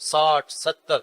60, 70,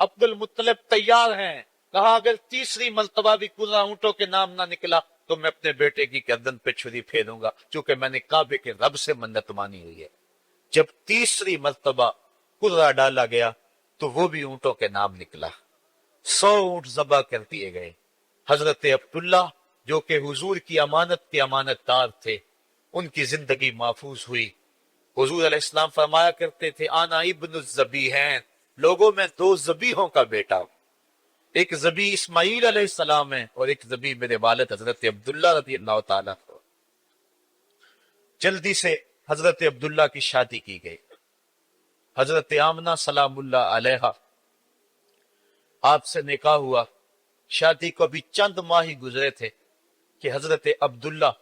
عبد المطلب تیار ہیں. کہا اگر تیسری مرتبہ بھی قرہ اونٹوں کے نام نہ نکلا تو میں اپنے بیٹے کی گردن پہ چھری پھیروں گا، چونکہ میں نے کعبے کے رب سے منت مانی ہوئی ہے. جب تیسری مرتبہ قرہ ڈالا گیا تو وہ بھی اونٹوں کے نام نکلا. 100 اونٹ ذبح کر دیے گئے. حضرت عبداللہ جو کہ حضور کی امانت کے امانت دار تھے، ان کی زندگی محفوظ ہوئی. حضور علیہ السلام فرمایا کرتے تھے انا ابن الذبیحین، لوگوں میں 2 ذبیحوں کا بیٹا ہوں. ایک ذبیح اسماعیل علیہ السلام ہے اور ایک ذبیح میرے والد حضرت عبداللہ رضی اللہ تعالیٰ. جلدی سے حضرت عبداللہ کی شادی کی گئی. حضرت آمنہ سلام اللہ علیہا آپ سے نکاح ہوا. شادی کو ابھی چند ماہ ہی گزرے تھے کہ حضرت عبداللہ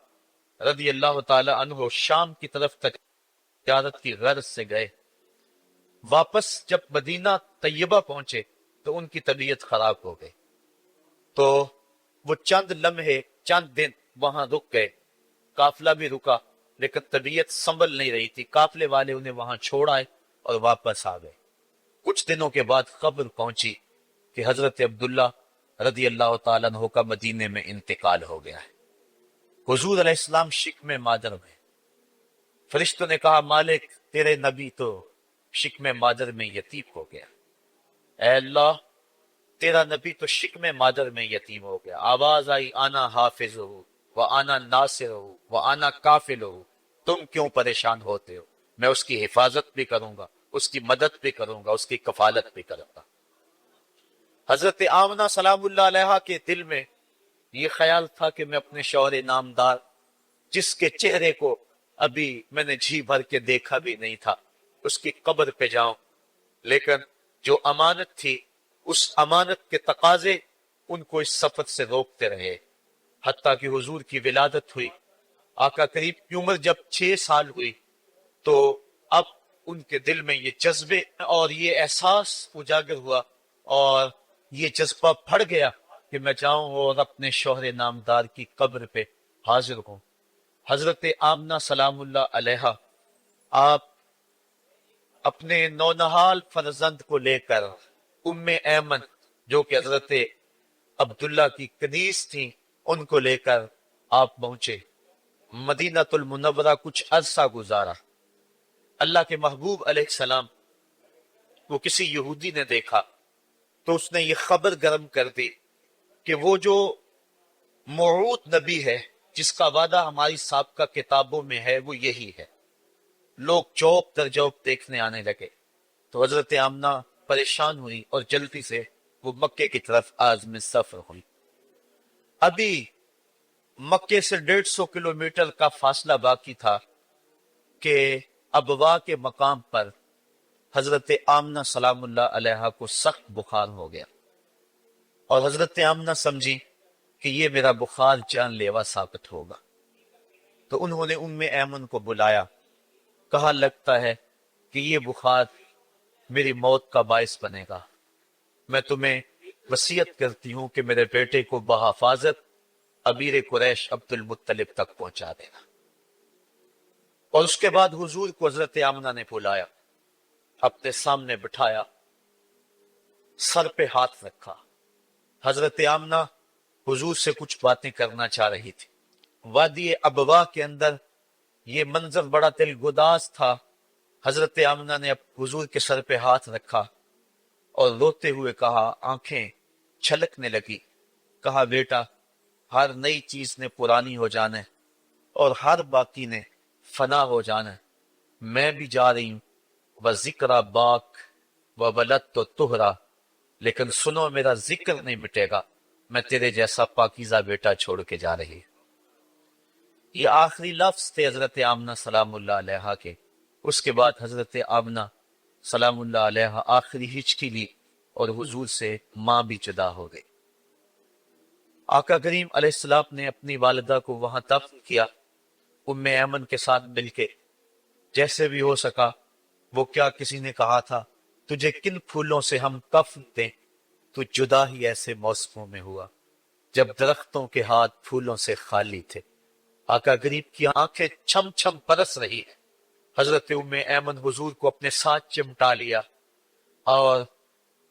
رضی اللہ تعالی عنہ شام کی طرف تجارت کی غرض سے گئے. واپس جب مدینہ طیبہ پہنچے تو ان کی طبیعت خراب ہو گئی. تو وہ چند لمحے چند دن وہاں رک گئے. قافلہ بھی رکا لیکن طبیعت سنبھل نہیں رہی تھی. قافلے والے انہیں وہاں چھوڑ آئے اور واپس آ گئے. کچھ دنوں کے بعد خبر پہنچی کہ حضرت عبداللہ رضی اللہ تعالیٰ عنہ کا مدینے میں انتقال ہو گیا ہے. حضور علیہ السلام شکم مادر میں. فرشتوں نے کہا مالک تیرے نبی تو شکم مادر میں یتیم ہو گیا. اے اللہ تیرا نبی تو شکم مادر میں یتیم ہو گیا. آواز آئی آنا حافظ ہو و آنا ناصر ہو و آنا کافل ہو. تم کیوں پریشان ہوتے ہو؟ میں اس کی حفاظت بھی کروں گا، اس کی مدد بھی کروں گا، اس کی کفالت بھی کروں گا. حضرت آمنہ سلام اللہ علیہا کے دل میں یہ خیال تھا کہ میں اپنے شوہر نامدار جس کے چہرے کو ابھی میں نے جی بھر کے دیکھا بھی نہیں تھا اس کی قبر پہ جاؤں. لیکن جو امانت تھی اس امانت کے تقاضے ان کو اس سفر سے روکتے رہے. حتیٰ کہ حضور کی ولادت ہوئی. آقا کریم کی عمر جب 6 سال ہوئی تو اب ان کے دل میں یہ جذبے اور یہ احساس اجاگر ہوا اور یہ جذبہ پھڑ گیا کہ میں جاؤں اور اپنے شوہر نامدار کی قبر پہ حاضر ہوں. حضرت آمنہ سلام اللہ علیہا آپ اپنے نونہال فرزند کو لے کر ام ایمن جو کہ حضرت عبداللہ کی کنیز تھیں ان کو لے کر آپ پہنچے مدینہ المنورہ. کچھ عرصہ گزارا. اللہ کے محبوب علیہ السلام کو کسی یہودی نے دیکھا تو اس نے یہ خبر گرم کر دی کہ وہ جو موعود نبی ہے جس کا وعدہ ہماری سابقہ کتابوں میں ہے وہ یہی ہے. لوگ چوک در چوک دیکھنے آنے لگے. تو حضرت آمنہ پریشان ہوئی اور جلدی سے وہ مکے کی طرف عازم سفر ہوئی. ابھی مکے سے 150 کلومیٹر کا فاصلہ باقی تھا کہ ابوا کے مقام پر حضرت آمنہ سلام اللہ علیہا کو سخت بخار ہو گیا اور حضرت آمنہ سمجھی کہ یہ میرا بخار جان لیوا ثابت ہوگا. تو انہوں نے ام ایمن کو بلایا. کہا لگتا ہے کہ یہ بخار میری موت کا باعث بنے گا. میں تمہیں وصیت کرتی ہوں کہ میرے بیٹے کو بحفاظت امیر قریش عبد المطلب تک پہنچا دینا. اور اس کے بعد حضور کو حضرت آمنہ نے بلایا، اپنے سامنے بٹھایا، سر پہ ہاتھ رکھا. حضرت آمنہ حضور سے کچھ باتیں کرنا چاہ رہی تھی. وادی ابوا کے اندر یہ منظر بڑا دلگداز تھا. حضرت آمنہ نے حضور کے سر پہ ہاتھ رکھا اور روتے ہوئے کہا، آنکھیں چھلکنے لگی. کہا بیٹا ہر نئی چیز نے پرانی ہو جانا ہے اور ہر باقی نے فنا ہو جانا ہے. میں بھی جا رہی ہوں وذکر باک وولدت طہرا، لیکن سنو میرا ذکر نہیں مٹے گا، میں تیرے جیسا پاکیزہ بیٹا چھوڑ کے جا رہی. یہ آخری لفظ تھے حضرت آمنہ سلام اللہ علیہا کے. اس کے بعد حضرت آمنہ سلام اللہ علیہا آخری ہچکی لی اور حضور سے ماں بھی جدا ہو گئی. آقا کریم علیہ السلام نے اپنی والدہ کو وہاں دفن کیا ام ایمن کے ساتھ مل کے جیسے بھی ہو سکا. وہ کیا کسی نے کہا تھا تجھے کن پھولوں سے ہم کفن دیں، تو جدا ہی ایسے موسموں میں ہوا جب درختوں کے ہاتھ پھولوں سے خالی تھے. آقا کریم کی آنکھیں چھم چھم برس رہی. حضرت ام ایمن حضور کو اپنے ساتھ چمٹا لیا اور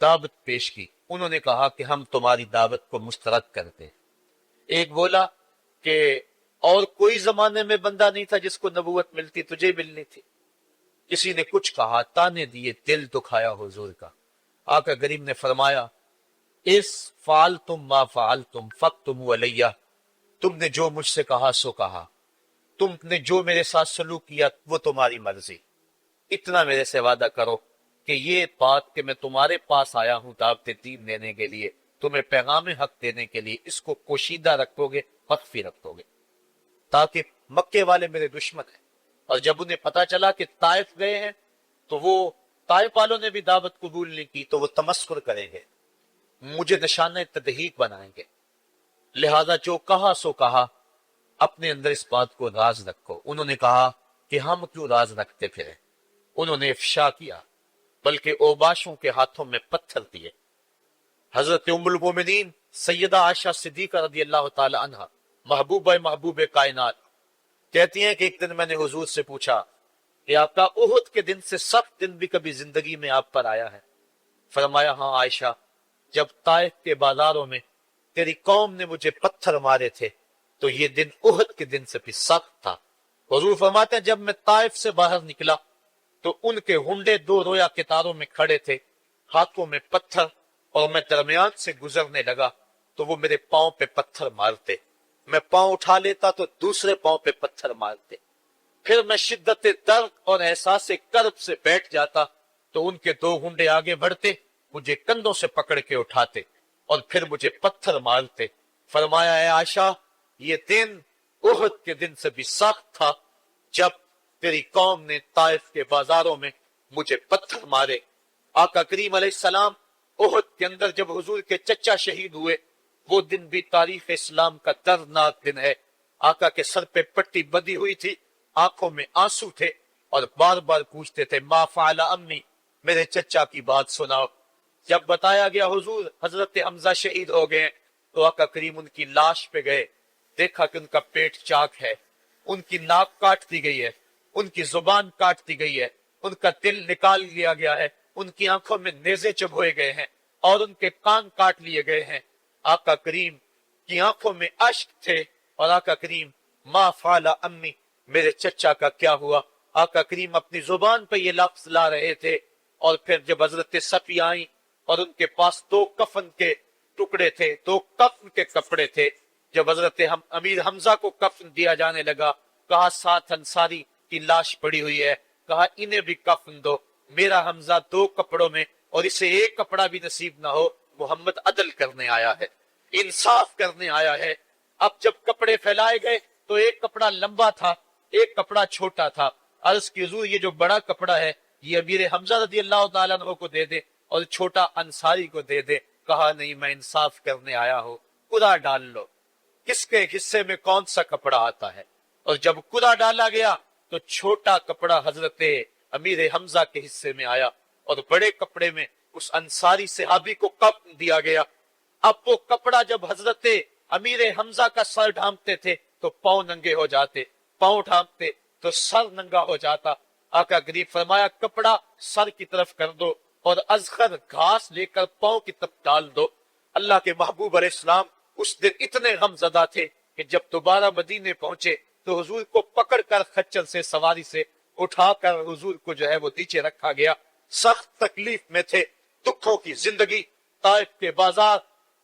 دعوت پیش کی. انہوں نے کہا کہ ہم تمہاری دعوت کو مسترد کرتے. ایک بولا کہ اور کوئی زمانے میں بندہ نہیں تھا جس کو نبوت ملتی، تجھے ملنی تھی. کسی نے کچھ کہا، تانے دیے، دل دکھایا حضور کا. آقا کریم نے فرمایا اس فعلتم ما فعلتم فاکتموا علیہ، تم نے جو مجھ سے کہا سو کہا، تم نے جو میرے ساتھ سلوک کیا وہ تمہاری مرضی. اتنا میرے سے وعدہ کرو کہ یہ بات کہ میں تمہارے پاس آیا ہوں دعوت دین دینے کے لیے، تمہیں پیغام حق دینے کے لیے، اس کو پوشیدہ رکھو گے، مخفی رکھو گے. تاکہ مکے والے میرے دشمن ہیں، اور جب انہیں پتا چلا کہ طائف گئے ہیں تو وہ طائف والوں نے بھی دعوت قبول نہیں کی، تو وہ تمسخر کریں گے، مجھے نشانہ تضحیک بنائیں گے. لہذا جو کہا سو کہا، اپنے اندر اس بات کو راز رکھو. انہوں نے کہا کہ ہم کیوں راز رکھتے پھریں. انہوں نے افشا کیا، بلکہ اوباشوں کے ہاتھوں میں پتھر دیے. حضرت ام المومنین سیدہ عائشہ صدیقہ رضی اللہ تعالی عنہ، محبوب کائنات، کہتی ہیں کہ ایک دن میں نے حضور سے پوچھا کہ آپ کا احد کے دن سے سخت دن بھی کبھی زندگی میں آپ پر آیا ہے؟ فرمایا ہاں عائشہ، جب طائف کے بازاروں میں تیری قوم نے مجھے پتھر مارے تھے تو یہ دن احد کے دن سے بھی سخت تھا. حضور فرماتے ہیں جب میں طائف سے باہر نکلا تو ان کے ہنڈے دو رویا کتاروں میں کھڑے تھے، ہاتھوں میں پتھر، اور میں درمیان سے گزرنے لگا تو وہ میرے پاؤں پہ پتھر مارتے. میں پاؤں اٹھا لیتا تو دوسرے پاؤں پہ پتھر مارتے. پھر میں شدت درد اور احساس کرب سے بیٹھ جاتا تو ان کے دو ہنڈے آگے بڑھتے، مجھے کندھوں سے پکڑ کے اٹھاتے اور پھر مجھے پتھر مارتے. فرمایا اے عائشہ، یہ دن احد کے دن سے بھی سخت تھا جب تیری قوم نے طائف کے بازاروں میں مجھے پتھر مارے. آقا کریم علیہ السلام احد کے اندر جب حضور کے چچا شہید ہوئے، وہ دن بھی تاریخ اسلام کا دردناک دن ہے. آقا کے سر پہ پٹی بندھی ہوئی تھی، آنکھوں میں آنسو تھے، اور بار بار پوچھتے تھے ما فعل امی، میرے چچا کی بات سناؤ. جب بتایا گیا حضور حضرت حمزہ شہید ہو گئے تو آقا کریم ان کی لاش پہ گئے، دیکھا کہ ان کا پیٹ چاک ہے، ان کی ناک کاٹ دی گئی ہے، ان کی زبان کاٹ دی گئی ہے، ان کا دل نکال لیا گیا ہے، ان کی آنکھوں میں نیزے چبھوئے گئے ہیں اور ان کے کان کاٹ لیے گئے ہیں. آقا کریم کی آنکھوں میں اشک تھے، اور آقا کریم ما فعل امی، میرے چچا کا کیا ہوا. آقا کریم اپنی زبان پہ یہ لفظ لا رہے تھے. اور پھر جب حضرت صفیہ آئیں اور ان کے پاس دو کفن کے ٹکڑے تھے، دو کفن کے کپڑے تھے، جب حضرت امیر حمزہ کو کفن دیا جانے لگا، کہا 7 انصاری کی لاش پڑی ہوئی ہے، کہا انہیں بھی کفن دو. میرا حمزہ 2 کپڑوں میں اور اسے 1 کپڑا بھی نصیب نہ ہو. محمد عدل کرنے آیا ہے، انصاف کرنے آیا ہے. اب جب کپڑے پھیلائے گئے تو 1 کپڑا لمبا تھا، 1 کپڑا چھوٹا تھا. عرض کی حضور یہ جو بڑا کپڑا ہے یہ امیر حمزہ رضی اللہ تعالیٰ عنہ کو دے دے اور چھوٹا انصاری کو دے دے. کہا نہیں، میں انصاف کرنے آیا ہوں، قرعہ ڈال لو کس کے حصے میں کون سا کپڑا آتا ہے. اور جب قرعہ ڈالا گیا تو چھوٹا کپڑا حضرت امیر حمزہ کے حصے میں آیا اور بڑے کپڑے میں اس انصاری صحابی کو کفن دیا گیا. اب وہ کپڑا جب حضرت امیر حمزہ کا سر ڈھانپتے تھے تو پاؤں ننگے ہو جاتے، پاؤں ڈھانپتے تو سر ننگا ہو جاتا. آقا غریب فرمایا کپڑا سر کی طرف کر دو اور ازخر گھاس لے کر پاؤں کی طرف ڈال دو. اللہ کے محبوب علیہ السلام اس دن اتنے غم زدہ تھے کہ جب دوبارہ مدینے پہنچے تو حضور کو پکڑ کر خچر سے سواری سے اٹھا کر حضور کو جو ہے وہ نیچے رکھا گیا. سخت تکلیف میں تھے، دکھوں کی زندگی، طائف کے بازار.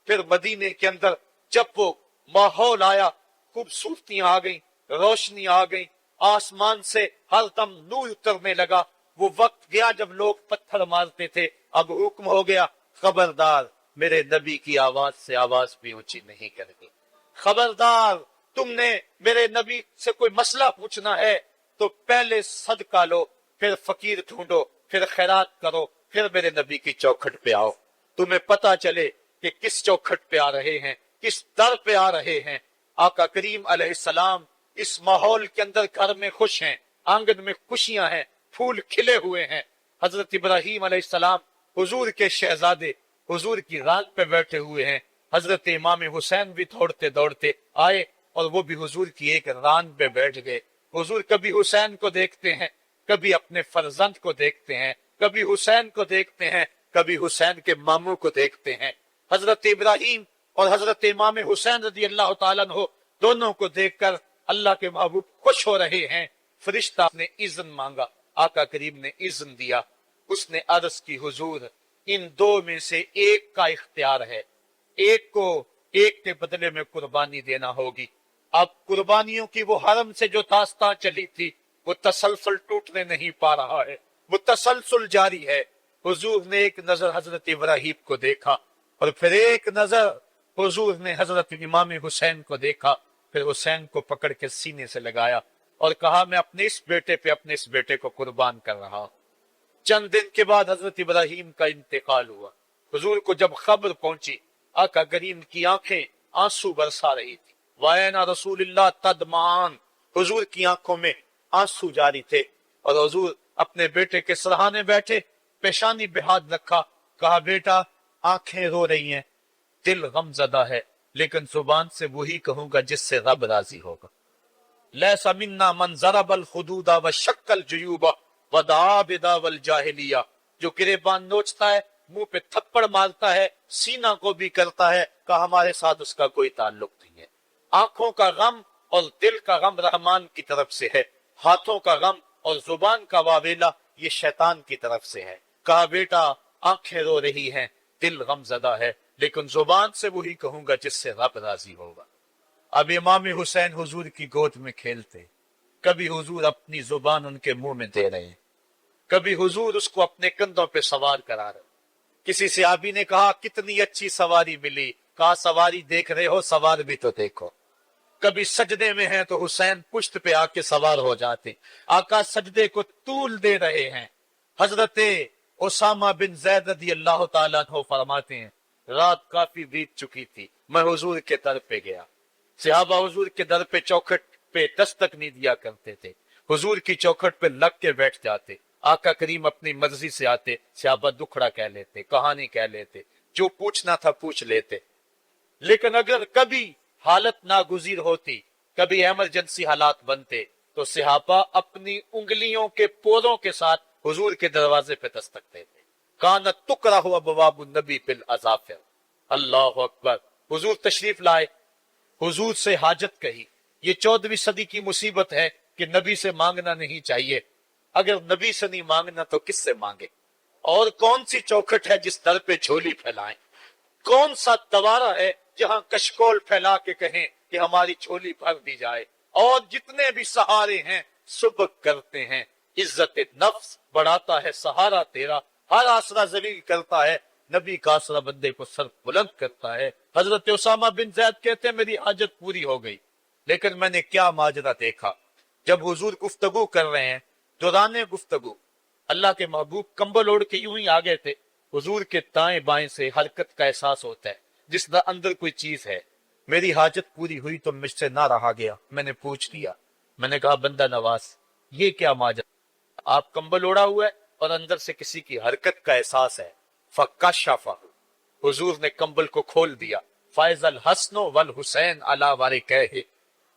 پھر مدینے کے اندر جب وہ ماحول آیا، خوبصورتیاں آ گئیں، روشنی آ گئیں، آسمان سے ہر دم نور اترنے لگا. وہ وقت گیا جب لوگ پتھر مارتے تھے. اب حکم ہو گیا خبردار، میرے نبی کی آواز سے آواز بھی اونچی نہیں کرنی. خبردار، تم نے میرے نبی سے کوئی مسئلہ پوچھنا ہے تو پہلے صدقہ لو، پھر فقیر ڈھونڈو، پھر خیرات کرو، پھر میرے نبی کی چوکھٹ پہ آؤ. تمہیں پتا چلے کہ کس چوکھٹ پہ آ رہے ہیں، کس در پہ آ رہے ہیں. آقا کریم علیہ السلام اس ماحول کے اندر گھر میں خوش ہیں، آنگن میں خوشیاں ہیں، پھول کھلے ہوئے ہیں. حضرت ابراہیم علیہ السلام حضور کے شہزادے حضور کی رات پہ بیٹھے ہوئے ہیں. حضرت امام حسین بھی دوڑتے دوڑتے آئے اور وہ بھی حضور کی ایک ران پہ بیٹھ گئے. حضور کبھی حسین کو دیکھتے ہیں، کبھی اپنے فرزند کو دیکھتے ہیں، کبھی حسین کو دیکھتے ہیں، کبھی حسین کے ماموں کو دیکھتے ہیں. حضرت ابراہیم اور حضرت امام حسین رضی اللہ تعالیٰ عنہ دونوں کو دیکھ کر اللہ کے محبوب خوش ہو رہے ہیں. فرشتہ نے اذن مانگا، آقا کریم نے اذن دیا. اس نے عرض کی حضور ان دو میں سے ایک کا اختیار ہے، ایک کو ایک کے بدلے میں قربانی دینا ہوگی. اب قربانیوں کی وہ حرم سے جو داستان چلی تھی وہ تسلسل ٹوٹنے نہیں پا رہا ہے، وہ تسلسل جاری ہے. حضور نے ایک نظر حضرت ابراہیم کو دیکھا اور پھر ایک نظر حضور نے حضرت امام حسین کو دیکھا. پھر حسین کو پکڑ کے سینے سے لگایا اور کہا میں اپنے اس بیٹے پہ اپنے اس بیٹے کو قربان کر رہا ہوں. چند دن کے بعد حضرت ابراہیم کا انتقال ہوا. حضور کو جب خبر پہنچی آقا کریم کی آنکھیں آنسو برسا رہی تھی. وَأَنَا رسول اللہ تدمان، حضور کی آنکھوں میں آنسو جاری تھے اور حضور اپنے بیٹے کے سرہانے بیٹھے، پیشانی پہ ہاتھ رکھا، کہا بیٹا آنکھیں رو رہی ہیں، دل غم زدہ ہے، لیکن زبان سے وہی کہوں گا جس سے رب راضی ہوگا. لَيْسَ مِنَّا مَنْ ضَرَبَ الْخُدُودَ وَشَقَّ الْجُيُوبَ وَدَعَا بِدَعْوَى الْجَاهِلِيَّةِ، جو گریبان نوچتا ہے، منہ پہ تھپڑ مارتا ہے، سینہ کو بھی کرتا ہے، کہ ہمارے ساتھ اس کا کوئی تعلق نہیں ہے. آنکھوں کا غم اور دل کا غم رحمان کی طرف سے ہے، ہاتھوں کا غم اور زبان کا واویلا یہ شیطان کی طرف سے ہے. کہا بیٹا آنکھیں رو رہی ہیں، دل غم زدہ ہے، لیکن زبان سے وہی کہوں گا جس سے رب راضی ہوگا. اب امام حسین حضور کی گود میں کھیلتے، کبھی حضور اپنی زبان ان کے منہ میں دے رہے ہیں، کبھی حضور اس کو اپنے کندھوں پہ سوار کرا رہے. کسی صحابی نے کہا کتنی اچھی سواری ملی، کہا سواری دیکھ رہے ہو سوار بھی تو دیکھو. کبھی سجدے میں ہیں تو حسین پشت پہ آ کے سوار ہو جاتے، آقا سجدے کو طول دے رہے ہیں. حضرت اسامہ بن زید رضی اللہ تعالیٰ عنہ فرماتے ہیں رات کافی بیت چکی تھی، میں حضور کے در پہ گیا. صحابہ حضور کے در پہ چوکھٹ پہ دستک نہیں دیا کرتے تھے، حضور کی چوکھٹ پہ لگ کے بیٹھ جاتے. آقا کریم اپنی مرضی سے آتے، صحابہ دکھڑا کہہ لیتے، کہانی کہہ لیتے، جو پوچھنا تھا پوچھ لیتے. لیکن اگر کبھی حالت ناگزیر ہوتی، کبھی ایمرجنسی حالات بنتے، تو صحابہ اپنی انگلیوں کے پوروں کے ساتھ حضور کے دروازے پہ دستک دیتے. کانت تکرہ ابواب النبی بالاظافر. اللہ اکبر. حضور تشریف لائے، حضور سے حاجت کہی. یہ 14ویں صدی کی مصیبت ہے کہ نبی سے مانگنا نہیں چاہیے. اگر نبی سے نہیں مانگنا تو کس سے مانگے؟ اور کون سی چوکھٹ ہے جس در پہ جھولی پھیلائیں؟ کون سا دوارہ ہے جہاں کشکول پھیلا کے کہیں کہ ہماری جھولی بھر دی جائے؟ اور جتنے بھی سہارے ہیں سبک کرتے ہیں. عزت نفس بڑھاتا ہے سہارا تیرا، ہر آسرا ذلیل کرتا ہے، نبی کا آسرا بندے کو سر بلند کرتا ہے. حضرت اسامہ بن زید کہتے ہیں میری حاجت پوری ہو گئی، لیکن میں نے کیا ماجرا دیکھا. جب حضور گفتگو کر رہے ہیں، دوران گفتگو اللہ کے محبوب کمبل اوڑھ کے یوں ہی آگے تھے. حضور کے دائیں بائیں سے حرکت کا احساس ہوتا ہے جس طرح اندر کوئی چیز ہے. میری حاجت پوری ہوئی تو مجھ سے نہ رہا گیا، میں نے پوچھ لیا. میں نے کہا بندہ نواز یہ کیا ماجرا؟ آپ کمبل اوڑھا ہوا ہے اور اندر سے کسی کی حرکت کا احساس ہے. فکشف، حضور نے کمبل کو کھول دیا. فائز الحسن والحسین علی ورکیہ،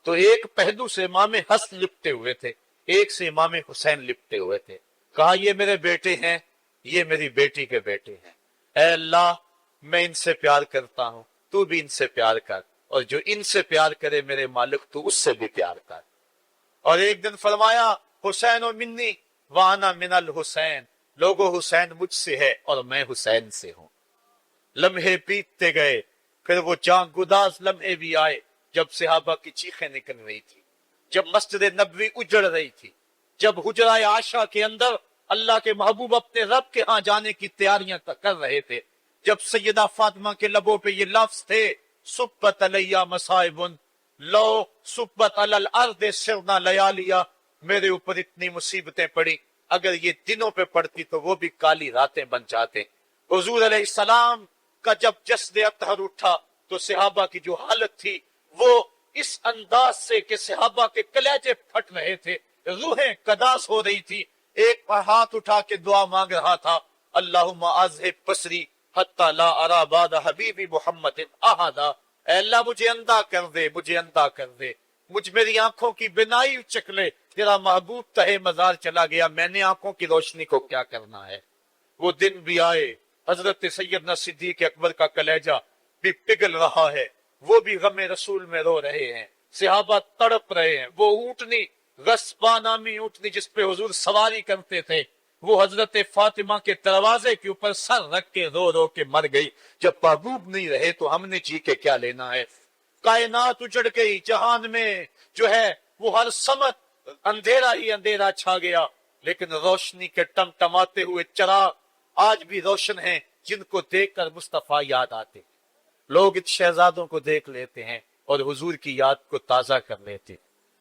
تو ایک پہلو سے امام حسن لپٹے ہوئے تھے، ایک سے امام حسین لپٹے ہوئے تھے. کہا یہ میرے بیٹے ہیں، یہ میری بیٹی کے بیٹے ہیں. اے اللہ میں ان سے پیار کرتا ہوں، تو بھی ان سے پیار کر، اور جو ان سے پیار کرے میرے مالک تو اس سے بھی پیار کر. اور ایک دن فرمایا حسین و منی وانا من الحسین، لوگو حسین مجھ سے ہے اور میں حسین سے ہوں. لمحے بیتتے گئے، پھر وہ جاں گداز لمحے بھی آئے جب صحابہ کی چیخیں نکل رہی تھی، جب مسجد نبوی اجڑ رہی تھی، جب حجرہ عائشہ کے اندر اللہ کے محبوب اپنے رب کے ہاں جانے کی تیاریاں کر رہے تھے، جب سیدہ فاطمہ کے لبوں پہ یہ لفظ تھے صبت علیہ مصائب لو صبت علی الارض سرنا لیالیا، میرے اوپر اتنی مصیبتیں پڑی، اگر یہ دنوں پہ پڑتی تو وہ بھی کالی راتیں بن جاتے. حضور علیہ السلام کا جب جسد اطہر اٹھا تو صحابہ کی جو حالت تھی وہ اس انداز سے کہ صحابہ کے کلیجے پھٹ رہے تھے، روحیں قداس ہو رہی تھی. ایک پر ہاتھ اٹھا کے دعا مانگ رہا تھا اللہم اذہب بصری حتی لا ارا بعد حبیبی محمد احدا. اے اللہ مجھے اندھا کر دے، مجھے اندھا کر دے، مجھ میری آنکھوں کی بینائی چک لے، تیرا محبوب تہے مزار چلا گیا، میں نے آنکھوں کی روشنی کو کیا کرنا ہے. وہ دن بھی آئے حضرت سیدنا صدیق اکبر کا کلیجہ بھی پگھل رہا ہے، وہ بھی غم رسول میں رو رہے ہیں، صحابہ تڑپ رہے ہیں۔ وہ اونٹنی، غصبہ نامی اونٹنی جس پہ حضور سواری کرتے تھے، وہ حضرت فاطمہ کے دروازے کے اوپر سر رکھ کے رو رو کے مر گئی۔ جب محبوب نہیں رہے تو ہم نے جی کے کیا لینا ہے؟ کائنات اجڑ گئی، جہان میں جو ہے وہ ہر سمت اندھیرا ہی اندھیرا چھا گیا، لیکن روشنی کے ٹمٹماتے ہوئے چراغ آج بھی روشن ہیں، جن کو دیکھ کر مصطفیٰ یاد آتے۔ لوگ ان شہزادوں کو دیکھ لیتے ہیں اور حضور کی یاد کو تازہ کر لیتے۔